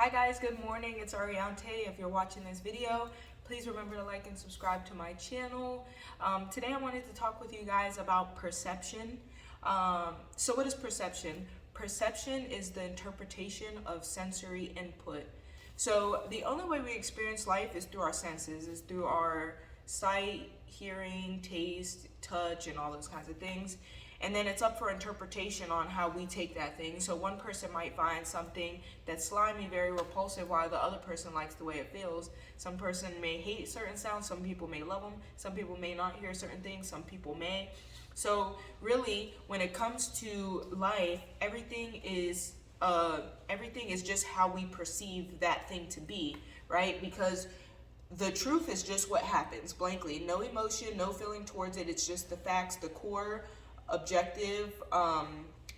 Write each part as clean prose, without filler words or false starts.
Hi guys, good morning. It's Ariante. If you're watching this video, please remember to like and subscribe to my channel. Today I wanted to talk with you guys about perception. So what is perception? Perception is the interpretation of sensory input. So the only way we experience life is through our senses, is through our sight, hearing, taste, touch, and all those kinds of things. And then it's up for interpretation on how we take that thing. So one person might find something that's slimy, very repulsive, while the other person likes the way it feels. Some person may hate certain sounds, some people may love them, some people may not hear certain things, some people may. So really, when it comes to life, everything is just how we perceive that thing to be, right? Because the truth is just what happens, blankly. No emotion, no feeling towards it. It's just the facts, the core objective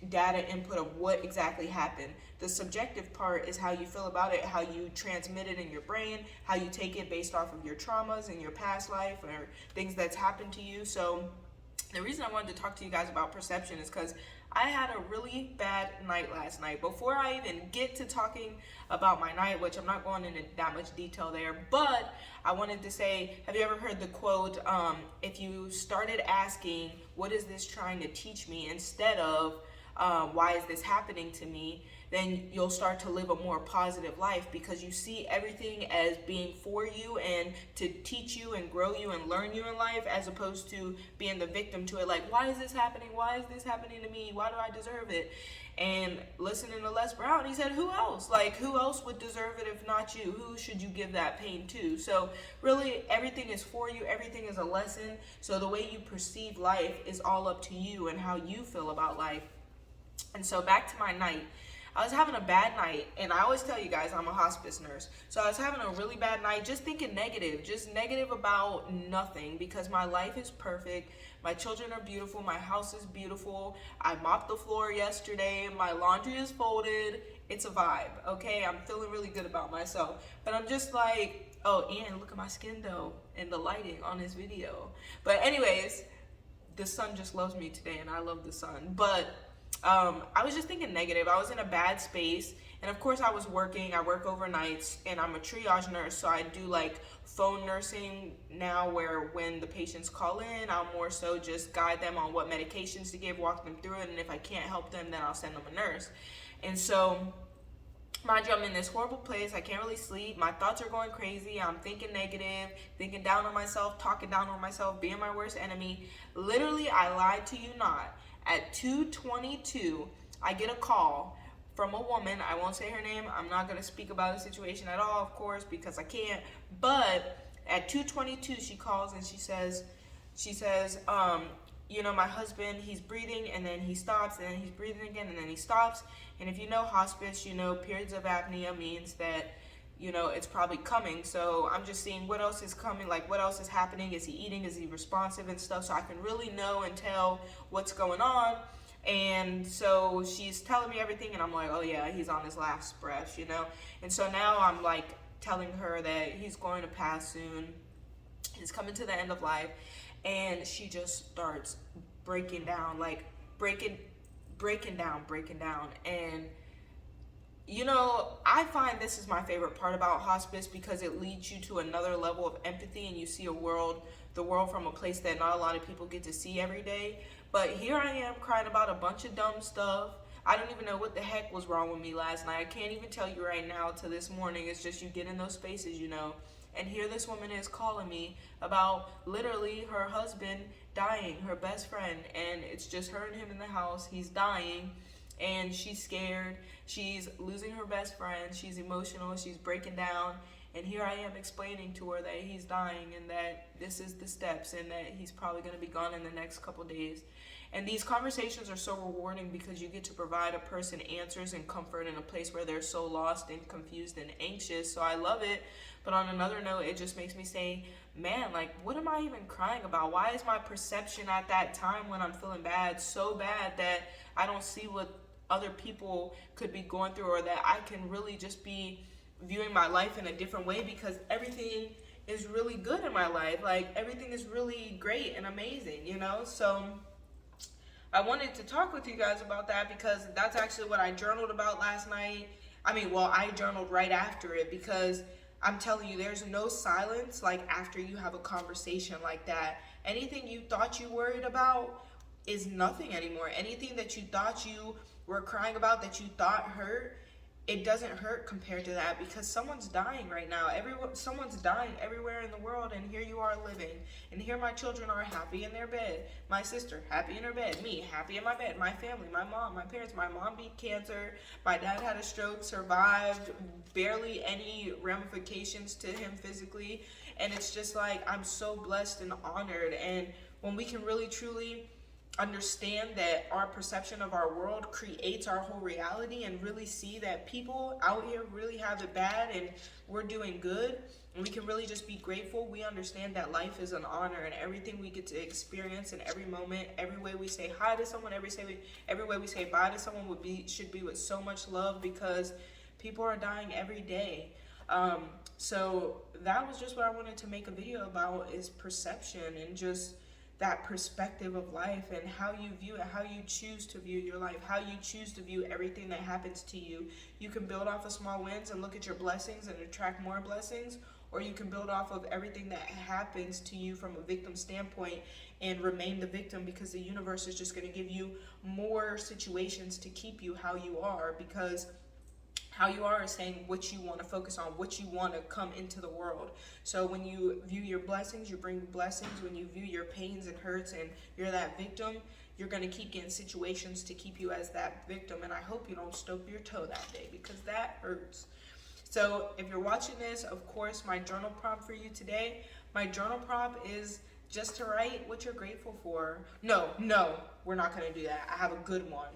data input of what exactly happened. The subjective part is how you feel about it, how you transmit it in your brain, how you take it based off of your traumas in your past life or things that's happened to you. So the reason I wanted to talk to you guys about perception is because I had a really bad night last night. Before I even get to talking about my night, which I'm not going into that much detail there, but I wanted to say, have you ever heard the quote, if you started asking, what is this trying to teach me, instead of why is this happening to me, then you'll start to live a more positive life, because you see everything as being for you and to teach you and grow you and learn you in life, as opposed to being the victim to it. Like, why is this happening? Why is this happening to me? Why do I deserve it? And listening to Les Brown, he said, who else? Like, who else would deserve it if not you? Who should you give that pain to? So really, everything is for you. Everything is a lesson. So the way you perceive life is all up to you and how you feel about life. And so back to my night. I was having a bad night, and I always tell you guys I'm a hospice nurse. So I was having a really bad night, just thinking negative, just negative about nothing, because my life is perfect. My children are beautiful. My house is beautiful. I mopped the floor yesterday. My laundry is folded. It's a vibe, okay? I'm feeling really good about myself. But I'm just like, oh, and look at my skin though, and the lighting on this video. But anyways, the sun just loves me today, and I love the sun. But I was just thinking negative. I was in a bad space, and of course I was working. I work overnights, and I'm a triage nurse, so I do like phone nursing now, where when the patients call in, I'll more so just guide them on what medications to give, walk them through it, and if I can't help them, then I'll send them a nurse. And so, mind you, I'm in this horrible place. I can't really sleep. My thoughts are going crazy. I'm thinking negative, thinking down on myself, talking down on myself, being my worst enemy. Literally, I lied to you not. At 2:22, I get a call from a woman. I won't say her name. I'm not going to speak about the situation at all, of course, because I can't. But at 2:22, she calls and she says, my husband, he's breathing and then he stops, and then he's breathing again and then he stops. And if you know hospice, periods of apnea means that it's probably coming. So I'm just seeing what else is coming, like what else is happening. Is he eating? Is he responsive and stuff? So I can really know and tell what's going on. And so she's telling me everything, and I'm like, oh yeah, he's on his last breath, And so now I'm like telling her that he's going to pass soon. He's coming to the end of life. And she just starts breaking down, like breaking down. And I find this is my favorite part about hospice, because it leads you to another level of empathy, and you see the world from a place that not a lot of people get to see every day. But here I am crying about a bunch of dumb stuff. I don't even know what the heck was wrong with me last night. I can't even tell you right now to this morning. It's just you get in those spaces, And here this woman is calling me about literally her husband dying, her best friend. And it's just her and him in the house. He's dying. And she's scared. She's losing her best friend. She's emotional. She's breaking down. And here I am explaining to her that he's dying, and that this is the steps, and that he's probably going to be gone in the next couple days. And these conversations are so rewarding, because you get to provide a person answers and comfort in a place where they're so lost and confused and anxious. So I love it. But on another note, it just makes me say, man, like, what am I even crying about? Why is my perception at that time when I'm feeling bad so bad that I don't see what other people could be going through, or that I can really just be viewing my life in a different way, because everything is really good in my life. Like, everything is really great and amazing, So I wanted to talk with you guys about that, because that's actually what I journaled about last night. I journaled right after it, because I'm telling you, there's no silence like after you have a conversation like that. Anything you thought you worried about is nothing anymore. Anything that you thought you were crying about, that you thought hurt, it doesn't hurt compared to that, because someone's dying right now. Someone's dying everywhere in the world, and here you are living. And here my children are happy in their bed. My sister happy in her bed. Me happy in my bed. My family, my mom, my parents. My mom beat cancer. My dad had a stroke, survived. Barely any ramifications to him physically. And it's just like, I'm so blessed and honored. And when we can really truly understand that our perception of our world creates our whole reality, and really see that people out here really have it bad and we're doing good, and we can really just be grateful. We understand that life is an honor, and everything we get to experience in every moment, every way we say hi to someone, every way we say bye to someone should be with so much love, because people are dying every day. So that was just what I wanted to make a video about, is perception, and just that perspective of life, and how you view it, how you choose to view your life, how you choose to view everything that happens to you. You can build off of small wins and look at your blessings and attract more blessings, or you can build off of everything that happens to you from a victim standpoint and remain the victim, because the universe is just going to give you more situations to keep you how you are, because how you are is saying what you want to focus on, what you want to come into the world. So when you view your blessings, you bring blessings. When you view your pains and hurts and you're that victim, you're going to keep getting situations to keep you as that victim. And I hope you don't stub your toe that day, because that hurts. So if you're watching this, of course, my journal prompt for you today, my journal prompt is just to write what you're grateful for. No, we're not going to do that. I have a good one.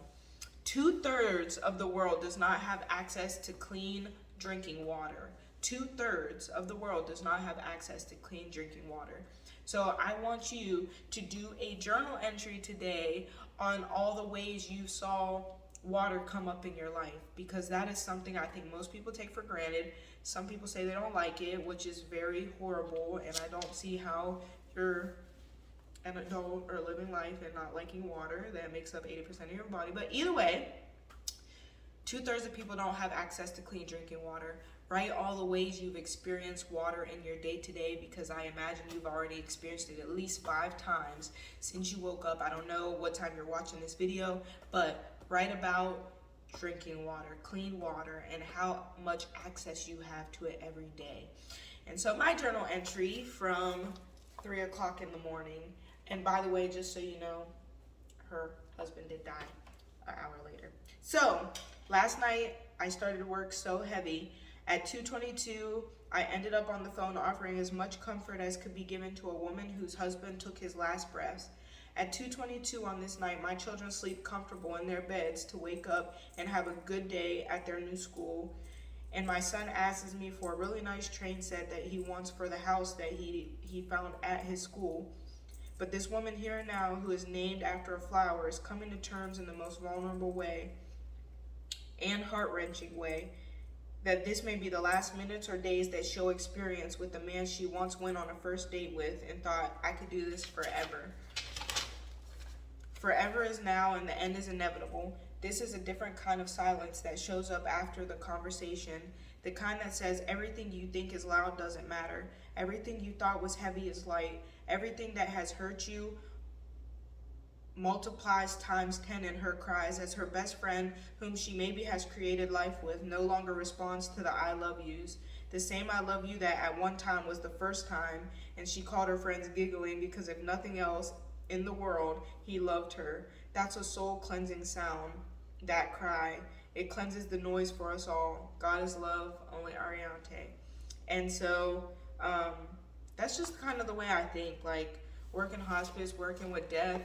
2/3 of the world does not have access to clean drinking water. 2/3 of the world does not have access to clean drinking water. So I want you to do a journal entry today on all the ways you saw water come up in your life, because that is something I think most people take for granted. Some people say they don't like it, which is very horrible, and I don't see how you're an adult or living life and not liking water. That makes up 80% of your body. But either way, 2/3 of people don't have access to clean drinking water. Write all the ways you've experienced water in your day-to-day, because I imagine you've already experienced it at least 5 times since you woke up. I don't know what time you're watching this video, but write about drinking water, clean water, and how much access you have to it every day. And so my journal entry from 3 o'clock in the morning, and by the way, just so you know, her husband did die an hour later. So last night I started work so heavy. At 2:22, I ended up on the phone offering as much comfort as could be given to a woman whose husband took his last breaths. At 2:22 on this night, my children sleep comfortable in their beds to wake up and have a good day at their new school. And my son asks me for a really nice train set that he wants for the house that he found at his school. But this woman here and now, who is named after a flower, is coming to terms in the most vulnerable way and heart-wrenching way that this may be the last minutes or days that she'll experience with the man she once went on a first date with and thought, I could do this forever. Forever is now, and the end is inevitable. This is a different kind of silence that shows up after the conversation, the kind that says everything you think is loud doesn't matter. Everything you thought was heavy is light. Everything that has hurt you multiplies times 10 in her cries as her best friend, whom she maybe has created life with, no longer responds to the I love yous. The same I love you that at one time was the first time, and she called her friends giggling because if nothing else in the world, he loved her. That's a soul-cleansing sound, that cry. It cleanses the noise for us all. God is love, Only.Ariante. And so that's just kind of the way I think. Like, working hospice, working with death,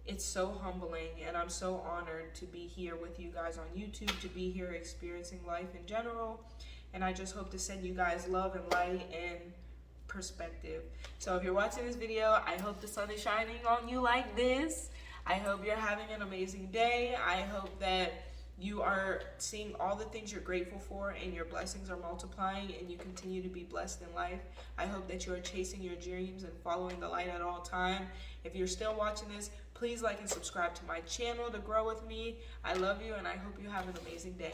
it's so humbling, and I'm so honored to be here with you guys on YouTube, to be here experiencing life in general, and I just hope to send you guys love and light and perspective. So if you're watching this video, I hope the sun is shining on you like this. I hope you're having an amazing day. I hope that you are seeing all the things you're grateful for and your blessings are multiplying and you continue to be blessed in life. I hope that you are chasing your dreams and following the light at all time. If you're still watching this, please like and subscribe to my channel to grow with me. I love you and I hope you have an amazing day.